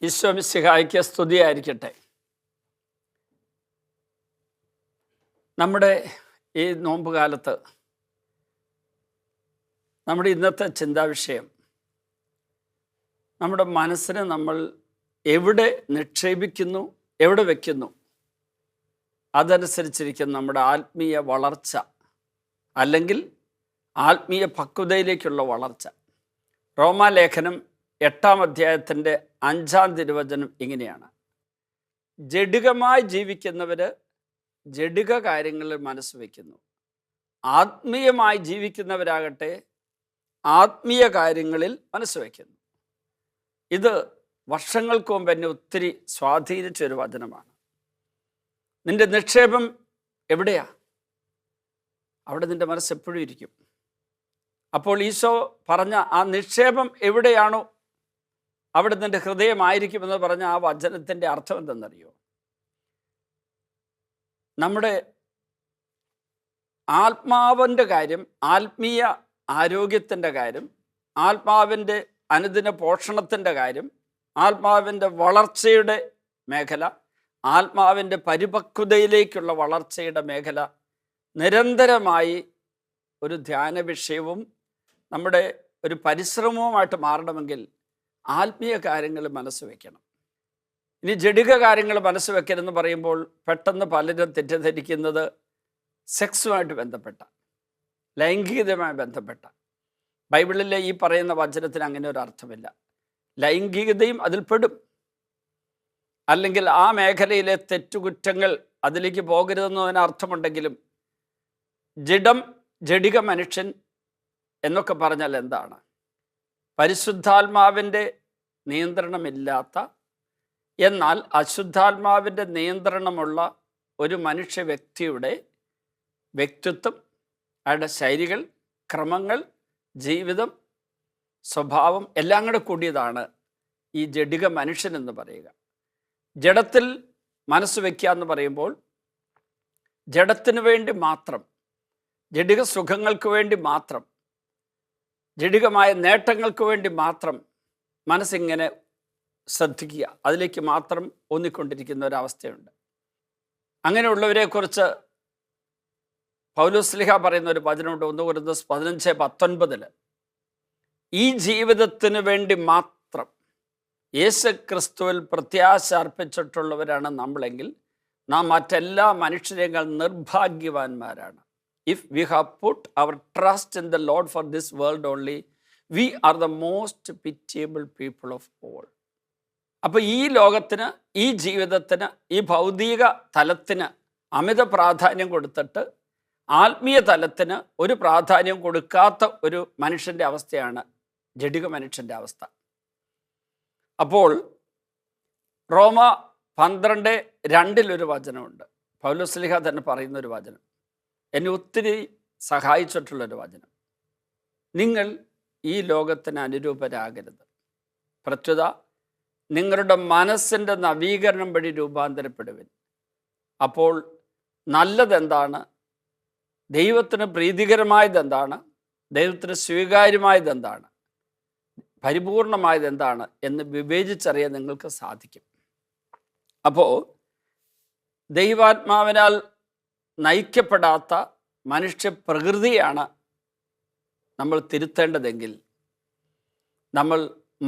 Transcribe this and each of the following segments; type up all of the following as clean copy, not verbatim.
ഈശോ മിശിഹായ്ക്ക് സ്തുതിയായിരിക്കട്ടെ. നമ്മുടെ ഈ നോമ്പ് കാലത്ത് നമ്മുടെ ഇന്നത്തെ ചിന്താവിഷയം, നമ്മുടെ മനസ്സിനെ നമ്മൾ എവിടെ നിക്ഷേപിക്കുന്നു, എവിടെ വയ്ക്കുന്നു, അതനുസരിച്ചിരിക്കും നമ്മുടെ ആത്മീയ വളർച്ച, അല്ലെങ്കിൽ ആത്മീയ പക്വതയിലേക്കുള്ള വളർച്ച. റോമാലേഖനം 8-ാം അധ്യായത്തിൻ്റെ 5-ാം തിരുവചനം ഇങ്ങനെയാണ്: ജഡികമായി ജീവിക്കുന്നവർ ജഡിക കാര്യങ്ങളിൽ മനസ്സ് വയ്ക്കുന്നു, ആത്മീയമായി ജീവിക്കുന്നവരാകട്ടെ ആത്മീയ കാര്യങ്ങളിൽ മനസ്സ് വയ്ക്കുന്നു. ഇത് വർഷങ്ങൾക്ക് മുമ്പ് എന്നെ ഒത്തിരി സ്വാധീനിച്ചൊരു വചനമാണ്. നിന്റെ നിക്ഷേപം എവിടെയാ, അവിടെ നിന്റെ മനസ്സ് എപ്പോഴും ഇരിക്കും. അപ്പോൾ ഈശോ പറഞ്ഞ ആ നിക്ഷേപം എവിടെയാണോ അവിടെ നിന്റെ ഹൃദയമായിരിക്കുമെന്ന് പറഞ്ഞ ആ വചനത്തിൻ്റെ അർത്ഥം എന്തെന്നറിയോ? നമ്മുടെ ആത്മാവിൻ്റെ കാര്യം, ആത്മീയ ആരോഗ്യത്തിൻ്റെ കാര്യം, ആത്മാവിൻ്റെ അനുദിന പോഷണത്തിൻ്റെ കാര്യം, ആത്മാവിൻ്റെ വളർച്ചയുടെ മേഖല, ആത്മാവിൻ്റെ പരിപക്വതയിലേക്കുള്ള വളർച്ചയുടെ മേഖല നിരന്തരമായി ഒരു ധ്യാന വിഷയവും നമ്മുടെ ഒരു പരിശ്രമവുമായിട്ട് മാറണമെങ്കിൽ ആത്മീയ കാര്യങ്ങൾ മനസ്സ് വയ്ക്കണം. ഇനി ജഡിക കാര്യങ്ങൾ മനസ്സ് വയ്ക്കരുതെന്ന് പറയുമ്പോൾ പെട്ടെന്ന് പലരും തെറ്റിദ്ധരിക്കുന്നത് സെക്സുമായിട്ട് ബന്ധപ്പെട്ട, ലൈംഗികതയുമായി ബന്ധപ്പെട്ട. ബൈബിളിലെ ഈ പറയുന്ന വചനത്തിന് അങ്ങനെ ഒരു അർത്ഥമില്ല. ലൈംഗികതയും അതിൽ പെടും, അല്ലെങ്കിൽ ആ മേഖലയിലെ തെറ്റുകുറ്റങ്ങൾ അതിലേക്ക് പോകരുതെന്നതിന് അർത്ഥമുണ്ടെങ്കിലും ജഡിക മനുഷ്യൻ എന്നൊക്കെ പറഞ്ഞാൽ എന്താണ്? പരിശുദ്ധാത്മാവിൻ്റെ നിയന്ത്രണമില്ലാത്ത, എന്നാൽ അശുദ്ധാത്മാവിൻ്റെ നിയന്ത്രണമുള്ള ഒരു മനുഷ്യ വ്യക്തിയുടെ വ്യക്തിത്വം, അയാളുടെ ശൈലികൾ, ക്രമങ്ങൾ, ജീവിതം, സ്വഭാവം എല്ലാം കൂടെ കൂടിയതാണ് ഈ ജഡിക മനുഷ്യൻ എന്ന് പറയുക. ജഡത്തിൽ മനസ്സ് വയ്ക്കുക എന്ന് പറയുമ്പോൾ ജഡത്തിനു വേണ്ടി മാത്രം, ജഡിക സുഖങ്ങൾക്ക് വേണ്ടി മാത്രം, ജഡികമായ നേട്ടങ്ങൾക്ക് വേണ്ടി മാത്രം മനസ്സിങ്ങനെ ശ്രദ്ധിക്കുക, അതിലേക്ക് മാത്രം ഊന്നിക്കൊണ്ടിരിക്കുന്ന ഒരവസ്ഥയുണ്ട്. അങ്ങനെയുള്ളവരെക്കുറിച്ച് പൗലോസ് ശ്ലീഹ പറയുന്ന ഒരു വചനമുണ്ട്, 1 കൊരിന്ത്യർ 15:19. ഈ ജീവിതത്തിന് വേണ്ടി മാത്രം യേശു ക്രിസ്തുവിൽ പ്രത്യാശ അർപ്പിച്ചിട്ടുള്ളവരാണ് നമ്മളെങ്കിൽ നാം മറ്റെല്ലാ മനുഷ്യരെക്കാൾ നിർഭാഗ്യവാന്മാരാണ്. If we have put our trust in the Lord for this world only, we are the most pitiable people of all. അപ്പോൾ ഈ ലോകത്തിന്, ഈ ജീവിതത്തിന്, ഈ ഭൗതിക തലത്തിന് അമിത പ്രാധാന്യം കൊടുത്തിട്ട് ആത്മീയ തലത്തിന് ഒരു പ്രാധാന്യം കൊടുക്കാത്ത ഒരു മനുഷ്യൻ്റെ അവസ്ഥയാണ് ജഡിക മനുഷ്യൻ്റെ അവസ്ഥ. അപ്പോൾ റോമ 12:2 വചനമുണ്ട്. പൗലോസ് ശ്ലീഹ തന്നെ പറയുന്നൊരു വചനം, എന്നെ ഒത്തിരി സഹായിച്ചിട്ടുള്ളൊരു വചനം: നിങ്ങൾ ഈ ലോകത്തിന് അനുരൂപരാകരുത്, പ്രത്യുത നിങ്ങളുടെ മനസ്സിൻ്റെ നവീകരണം വഴി രൂപാന്തരപ്പെടുവിൻ. അപ്പോൾ നല്ലതെന്താണ്, ദൈവത്തിന് പ്രീതികരമായതെന്താണ്, ദൈവത്തിന് സ്വീകാര്യമായതെന്താണ്, പരിപൂർണമായതെന്താണ് എന്ന് വിവേചിച്ചറിയാൻ നിങ്ങൾക്ക് സാധിക്കും. അപ്പോൾ ദൈവാത്മാവിനാൽ നയിക്കപ്പെടാത്ത മനുഷ്യ പ്രകൃതിയാണ് നമ്മൾ തിരുത്തേണ്ടതെങ്കിൽ നമ്മൾ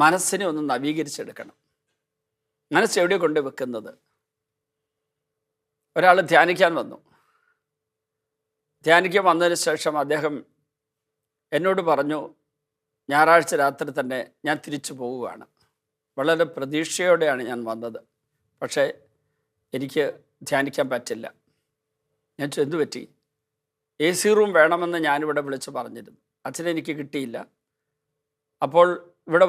മനസ്സിനെ ഒന്ന് നവീകരിച്ചെടുക്കണം. മനസ്സ് എവിടെ കൊണ്ട് വെക്കുന്നത്? ഒരാൾ ധ്യാനിക്കാൻ വന്നു. ധ്യാനിക്കാൻ വന്നതിന് ശേഷം അദ്ദേഹം എന്നോട് പറഞ്ഞു, ഞായറാഴ്ച രാത്രി തന്നെ ഞാൻ തിരിച്ചു പോവുകയാണ്. വളരെ പ്രതീക്ഷയോടെയാണ് ഞാൻ വന്നത്, പക്ഷേ എനിക്ക് ധ്യാനിക്കാൻ പറ്റില്ല. ഞാൻ എന്തു പറ്റി? AC റൂം വേണമെന്ന് ഞാനിവിടെ വിളിച്ച് പറഞ്ഞിരുന്നു, അച്ഛനെ എനിക്ക് കിട്ടിയില്ല. അപ്പോൾ ഇവിടെ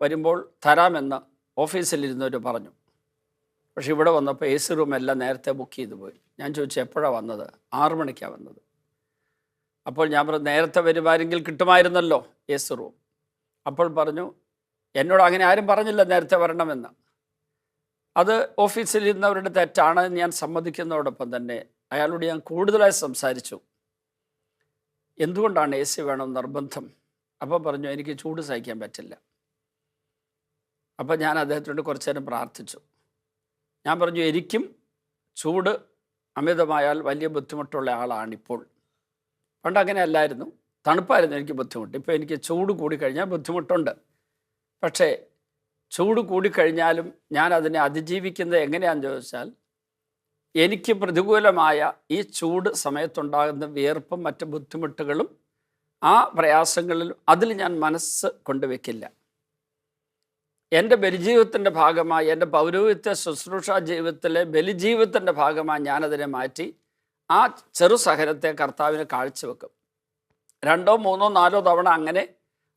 വരുമ്പോൾ തരാമെന്ന് ഓഫീസിലിരുന്നവർ പറഞ്ഞു. പക്ഷെ ഇവിടെ വന്നപ്പോൾ AC റൂം എല്ലാം നേരത്തെ ബുക്ക് ചെയ്തു പോയി. ഞാൻ ചോദിച്ചു, എപ്പോഴാണ് വന്നത്? 6 മണിക്കാണ് വന്നത്. അപ്പോൾ ഞാൻ പറഞ്ഞു, നേരത്തെ വരുമായിരുന്നെങ്കിൽ കിട്ടുമായിരുന്നല്ലോ AC റൂം. അപ്പോൾ പറഞ്ഞു, എന്നോട് അങ്ങനെ ആരും പറഞ്ഞില്ല നേരത്തെ വരണമെന്ന്. അത് ഓഫീസിലിരുന്നവരുടെ തെറ്റാണ് ഞാൻ സമ്മതിക്കുന്നതോടൊപ്പം തന്നെ അയാളോട് ഞാൻ കൂടുതലായി സംസാരിച്ചു, എന്തുകൊണ്ടാണ് AC വേണം നിർബന്ധം? അപ്പോൾ പറഞ്ഞു, എനിക്ക് ചൂട് സഹിക്കാൻ പറ്റില്ല. അപ്പം ഞാൻ അദ്ദേഹത്തിനോട് കുറച്ച് നേരം പ്രാർത്ഥിച്ചു. ഞാൻ പറഞ്ഞു, എനിക്കും ചൂട് അമിതമായാൽ വലിയ ബുദ്ധിമുട്ടുള്ള ആളാണിപ്പോൾ. പണ്ട് അങ്ങനെ അല്ലായിരുന്നു, തണുപ്പായിരുന്നു എനിക്ക് ബുദ്ധിമുട്ട്. ഇപ്പോൾ എനിക്ക് ചൂട് കൂടിക്കഴിഞ്ഞാൽ ബുദ്ധിമുട്ടുണ്ട്. പക്ഷേ ചൂട് കൂടിക്കഴിഞ്ഞാലും ഞാൻ അതിനെ അതിജീവിക്കുന്നത് എങ്ങനെയാണെന്ന് ചോദിച്ചാൽ, എനിക്ക് പ്രതികൂലമായ ഈ ചൂട് സമയത്തുണ്ടാകുന്ന വിയർപ്പും മറ്റ് ബുദ്ധിമുട്ടുകളും ആ പ്രയാസങ്ങളിലും അതിൽ ഞാൻ മനസ്സ് കൊണ്ടുവയ്ക്കില്ല. എൻ്റെ ബലിജീവിതത്തിൻ്റെ ഭാഗമായി, എൻ്റെ പൗരോഹിത്യ ശുശ്രൂഷ ജീവിതത്തിലെ ബലിജീവിതത്തിൻ്റെ ഭാഗമായി ഞാനതിനെ മാറ്റി ആ ചെറു സഹനത്തെ കർത്താവിന് കാഴ്ചവെക്കും. 2, 3, 4 തവണ അങ്ങനെ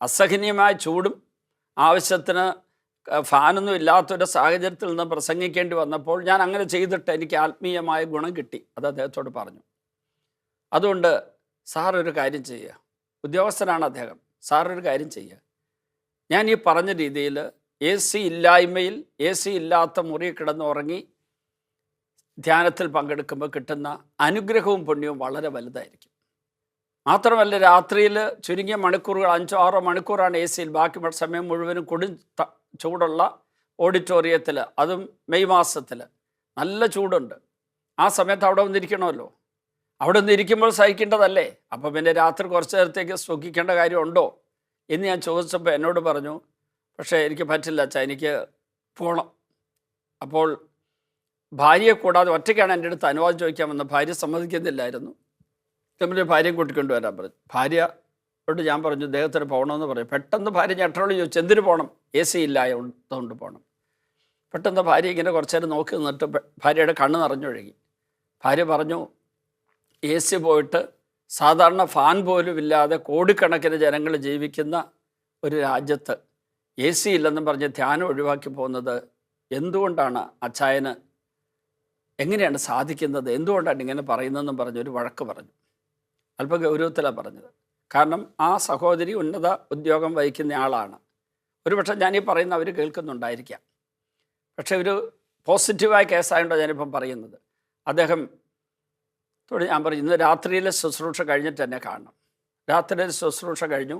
അസഹനീയമായ ചൂടും ആവശ്യത്തിന് ഫാനൊന്നും ഇല്ലാത്തൊരു സാഹചര്യത്തിൽ നിന്ന് പ്രസംഗിക്കേണ്ടി വന്നപ്പോൾ ഞാൻ അങ്ങനെ ചെയ്തിട്ട് എനിക്ക് ആത്മീയമായ ഗുണം കിട്ടി. അത് അദ്ദേഹത്തോട് പറഞ്ഞു. അതുകൊണ്ട് സാറൊരു കാര്യം ചെയ്യുക, ഉദ്യോഗസ്ഥനാണ് അദ്ദേഹം, സാറൊരു കാര്യം ചെയ്യുക, ഞാൻ ഈ പറഞ്ഞ രീതിയിൽ AC ഇല്ലായ്മയിൽ AC ഇല്ലാത്ത മുറി കിടന്നുറങ്ങി ധ്യാനത്തിൽ പങ്കെടുക്കുമ്പോൾ കിട്ടുന്ന അനുഗ്രഹവും പുണ്യവും വളരെ വലുതായിരിക്കും. മാത്രമല്ല, രാത്രിയിൽ ചുരുങ്ങിയ മണിക്കൂറുകൾ 5-6 മണിക്കൂറാണ് AC യിൽ, ബാക്കി സമയം മുഴുവനും ചൂടുള്ള ഓഡിറ്റോറിയത്തിൽ, അതും മെയ് മാസത്തിൽ നല്ല ചൂടുണ്ട്. ആ സമയത്ത് അവിടെ വന്നിരിക്കണമല്ലോ. അവിടെ വന്നിരിക്കുമ്പോൾ സഹിക്കേണ്ടതല്ലേ? അപ്പം പിന്നെ രാത്രി കുറച്ച് നേരത്തേക്ക് സുഖിക്കേണ്ട കാര്യമുണ്ടോ എന്ന് ഞാൻ ചോദിച്ചപ്പോൾ എന്നോട് പറഞ്ഞു, പക്ഷേ എനിക്ക് പറ്റില്ല അച്ഛാ, എനിക്ക് പോകണം. അപ്പോൾ ഭാര്യയെ കൂടാതെ ഒറ്റയ്ക്കാണ് എൻ്റെ അടുത്ത് അനുവാദം ചോദിക്കാൻ വന്നത്. ഭാര്യ സമ്മതിക്കുന്നില്ലായിരുന്നു. തമ്മിൽ ഭാര്യയും കൂട്ടിക്കൊണ്ട് വരാൻ പറഞ്ഞു. ഭാര്യയോട് ഞാൻ പറഞ്ഞു അദ്ദേഹത്തിന് പോകണമെന്ന് പറയും. പെട്ടെന്ന് ഭാര്യ ഞെട്ടോട് ചോദിച്ചു, എന്തിനു പോകണം? AC ഇല്ലായതുകൊണ്ട് പോകണം. പെട്ടെന്ന് ഭാര്യ ഇങ്ങനെ കുറച്ച് നേരം നോക്കി നിന്നിട്ട് ഭാര്യയുടെ കണ്ണ് നിറഞ്ഞൊഴുകി. ഭാര്യ പറഞ്ഞു, AC പോയിട്ട് സാധാരണ ഫാൻ പോലും ഇല്ലാതെ കോടിക്കണക്കിന് ജനങ്ങൾ ജീവിക്കുന്ന ഒരു രാജ്യത്ത് AC ഇല്ലെന്നും പറഞ്ഞ് ധ്യാനം ഒഴിവാക്കി പോകുന്നത് എന്തുകൊണ്ടാണ് അച്ചായന്, എങ്ങനെയാണ് സാധിക്കുന്നത്, എന്തുകൊണ്ടാണ് ഇങ്ങനെ പറയുന്നതെന്നും പറഞ്ഞൊരു വഴക്ക് പറഞ്ഞു. അല്പം ഗൗരവത്തിലാണ് പറഞ്ഞത്. കാരണം ആ സഹോദരി ഉന്നത ഉദ്യോഗം വഹിക്കുന്ന ആളാണ്. ഒരുപക്ഷെ ഞാനീ പറയുന്ന അവർ കേൾക്കുന്നുണ്ടായിരിക്കാം. പക്ഷേ ഒരു പോസിറ്റീവായ കേസായതുകൊണ്ടാണ് ഞാനിപ്പം പറയുന്നത്. അദ്ദേഹത്തോട് ഞാൻ പറഞ്ഞു, ഇന്ന് രാത്രിയിലെ ശുശ്രൂഷ കഴിഞ്ഞിട്ട് എന്നെ കാണണം. രാത്രിയിലെ ശുശ്രൂഷ കഴിഞ്ഞു.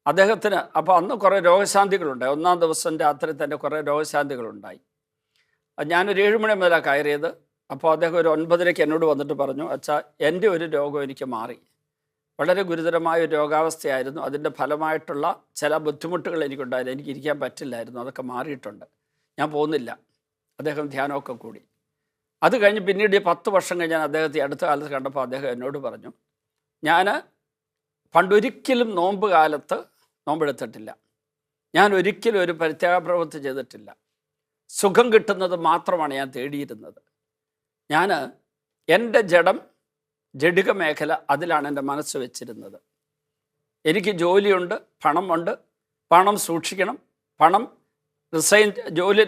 അദ്ദേഹത്തിന് അപ്പോൾ അന്ന് കുറേ രോഗശാന്തികളുണ്ടായി. 1-ാം ദിവസം രാത്രി തന്നെ കുറേ രോഗശാന്തികളുണ്ടായി. ഞാനൊരു 7 മണി മുതലാണ് കയറിയത്. അപ്പോൾ അദ്ദേഹം ഒരു 9:30 എന്നോട് വന്നിട്ട് പറഞ്ഞു, അച്ഛാ, എൻ്റെ ഒരു രോഗം എനിക്ക് മാറി. വളരെ ഗുരുതരമായ ഒരു രോഗാവസ്ഥയായിരുന്നു. അതിൻ്റെ ഫലമായിട്ടുള്ള ചില ബുദ്ധിമുട്ടുകൾ എനിക്കുണ്ടായിരുന്നു. എനിക്ക് ഇരിക്കാൻ പറ്റില്ലായിരുന്നു. അതൊക്കെ മാറിയിട്ടുണ്ട്. ഞാൻ പോകുന്നില്ല. അദ്ദേഹം ധ്യാനമൊക്കെ കൂടി. അത് കഴിഞ്ഞ് പിന്നീട് 10 വർഷം കഴിഞ്ഞ് ഞാൻ അദ്ദേഹത്തെ അടുത്ത കാലത്ത് കണ്ടപ്പോൾ അദ്ദേഹം എന്നോട് പറഞ്ഞു, ഞാൻ പണ്ടൊരിക്കലും നോമ്പ് കാലത്ത് നോമ്പെടുത്തിട്ടില്ല. ഞാൻ ഒരിക്കലും ഒരു പരിത്യാഗപ്രവൃത്തി ചെയ്തിട്ടില്ല. സുഖം കിട്ടുന്നത് മാത്രമാണ് ഞാൻ തേടിയിരുന്നത്. ഞാൻ എൻ്റെ ജഡിക മേഖല അതിലാണ് എൻ്റെ മനസ്സ് വെച്ചിരുന്നത്. എനിക്ക് ജോലിയുണ്ട്, പണമുണ്ട്, പണം സൂക്ഷിക്കണം, പണം ജോലി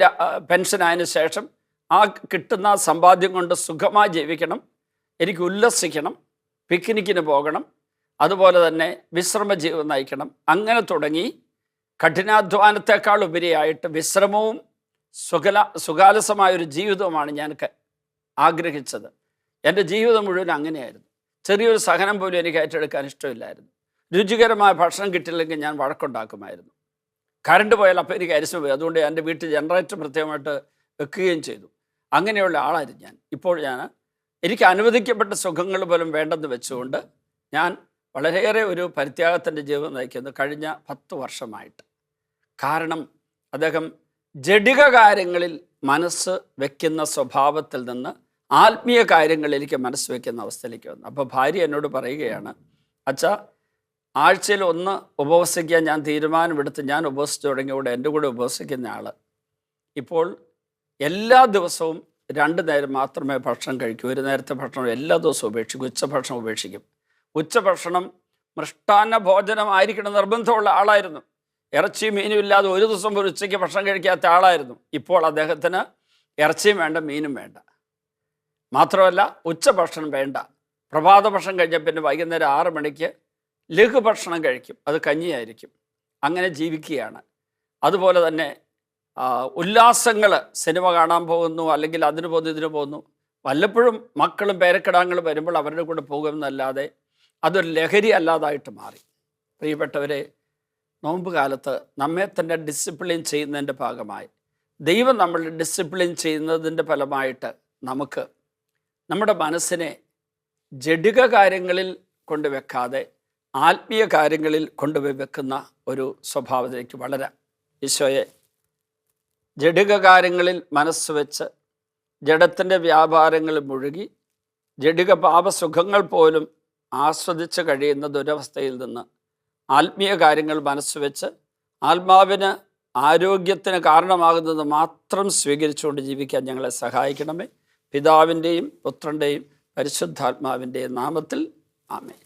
പെൻഷനായതിനു ശേഷം ആ കിട്ടുന്ന സമ്പാദ്യം കൊണ്ട് സുഖമായി ജീവിക്കണം, എനിക്ക് ഉല്ലസിക്കണം, പിക്നിക്കിന് പോകണം, അതുപോലെ തന്നെ വിശ്രമ ജീവിതം നയിക്കണം. അങ്ങനെ തുടങ്ങി കഠിനാധ്വാനത്തെക്കാൾ ഉപരിയായിട്ട് വിശ്രമവും സുഖാലസമായൊരു ജീവിതവുമാണ് ഞാൻ ആഗ്രഹിച്ചത്. എൻ്റെ ജീവിതം മുഴുവൻ അങ്ങനെയായിരുന്നു. ചെറിയൊരു സഹനം പോലും എനിക്ക് ഏറ്റെടുക്കാൻ ഇഷ്ടമില്ലായിരുന്നു. രുചികരമായ ഭക്ഷണം കിട്ടില്ലെങ്കിൽ ഞാൻ വഴക്കുണ്ടാക്കുമായിരുന്നു. കറണ്ട് പോയാൽ അപ്പോൾ എനിക്ക് അരിശം പോയി. അതുകൊണ്ട് എൻ്റെ വീട്ടിൽ ജനറേറ്റർ പ്രത്യേകമായിട്ട് വെക്കുകയും ചെയ്തു. അങ്ങനെയുള്ള ആളായിരുന്നു ഞാൻ. ഇപ്പോൾ എനിക്ക് അനുവദിക്കപ്പെട്ട സുഖങ്ങൾ പോലും വേണ്ടെന്ന് വെച്ചുകൊണ്ട് ഞാൻ വളരെയേറെ ഒരു പരിത്യാഗത്തിൻ്റെ ജീവിതം നയിക്കുന്നു കഴിഞ്ഞ 10 വർഷമായിട്ട്. കാരണം അദ്ദേഹം ജഡിക കാര്യങ്ങളിൽ മനസ്സ് വയ്ക്കുന്ന സ്വഭാവത്തിൽ നിന്ന് ആത്മീയ കാര്യങ്ങളിലേക്ക് മനസ്സ് വയ്ക്കുന്ന അവസ്ഥയിലേക്ക് വന്നു. അപ്പോൾ ഭാര്യ എന്നോട് പറയുകയാണ്, അച്ഛാ, ആഴ്ചയിൽ 1 ഉപവസിക്കാൻ ഞാൻ തീരുമാനമെടുത്ത് ഞാൻ ഉപവസിച്ചു തുടങ്ങിയോടെ എൻ്റെ കൂടെ ഉപവസിക്കുന്ന ആൾ ഇപ്പോൾ എല്ലാ ദിവസവും 2 നേരം മാത്രമേ ഭക്ഷണം കഴിക്കൂ. ഒരു നേരത്തെ ഭക്ഷണം എല്ലാ ദിവസവും ഉപേക്ഷിക്കും. ഉച്ചഭക്ഷണം ഉപേക്ഷിക്കും. ഉച്ചഭക്ഷണം മൃഷ്ടാന്ന ഭോജനമായിരിക്കണം നിർബന്ധമുള്ള ആളായിരുന്നു. ഇറച്ചിയും മീനും ഇല്ലാതെ ഒരു ദിവസം ഒരു ഉച്ചയ്ക്ക് ഭക്ഷണം കഴിക്കാത്ത ആളായിരുന്നു. ഇപ്പോൾ അദ്ദേഹത്തിന് ഇറച്ചിയും വേണ്ട, മീനും വേണ്ട. മാത്രമല്ല ഉച്ചഭക്ഷണം വേണ്ട. പ്രഭാത ഭക്ഷണം കഴിഞ്ഞാൽ പിന്നെ വൈകുന്നേരം 6 മണിക്ക് ലഘുഭക്ഷണം കഴിക്കും. അത് കഞ്ഞിയായിരിക്കും. അങ്ങനെ ജീവിക്കുകയാണ്. അതുപോലെ തന്നെ ഉല്ലാസങ്ങൾ, സിനിമ കാണാൻ പോകുന്നു, അല്ലെങ്കിൽ അതിന് പോകുന്നു, ഇതിന് പോകുന്നു. വല്ലപ്പോഴും മക്കളും പേരക്കിടാങ്ങളും വരുമ്പോൾ അവരുടെ കൂടെ പോകുമെന്നല്ലാതെ അതൊരു ലഹരി അല്ലാതായിട്ട് മാറി. പ്രിയപ്പെട്ടവരെ, നോമ്പ് കാലത്ത് നമ്മെ തന്നെ ഡിസിപ്ലിൻ ചെയ്യുന്നതിൻ്റെ ഭാഗമായി ദൈവം നമ്മളെ ഡിസിപ്ലിൻ ചെയ്യുന്നതിൻ്റെ ഫലമായിട്ട് നമുക്ക് നമ്മുടെ മനസ്സിനെ ജഡിക കാര്യങ്ങളിൽ കൊണ്ടുവെക്കാതെ ആത്മീയ കാര്യങ്ങളിൽ കൊണ്ടുപോയി വെക്കുന്ന ഒരു സ്വഭാവത്തിലേക്ക് വളരാം. ഈശോയെ ജഡിക കാര്യങ്ങളിൽ മനസ്സ് വെച്ച് ജഡത്തിൻ്റെ വ്യാപാരങ്ങളിൽ മുഴുകി ജഡിക പാപസുഖങ്ങൾ പോലും ആസ്വദിച്ച് കഴിയുന്ന ദുരവസ്ഥയിൽ നിന്ന് ആത്മീയ കാര്യങ്ങൾ മനസ്സ് വെച്ച് ആത്മാവിന് ആരോഗ്യത്തിന് കാരണമാകുന്നത് മാത്രം സ്വീകരിച്ചുകൊണ്ട് ജീവിക്കാൻ ഞങ്ങളെ സഹായിക്കണമേ. പിതാവിൻ്റെയും പുത്രൻ്റെയും പരിശുദ്ധാത്മാവിൻ്റെയും നാമത്തിൽ ആമേൻ.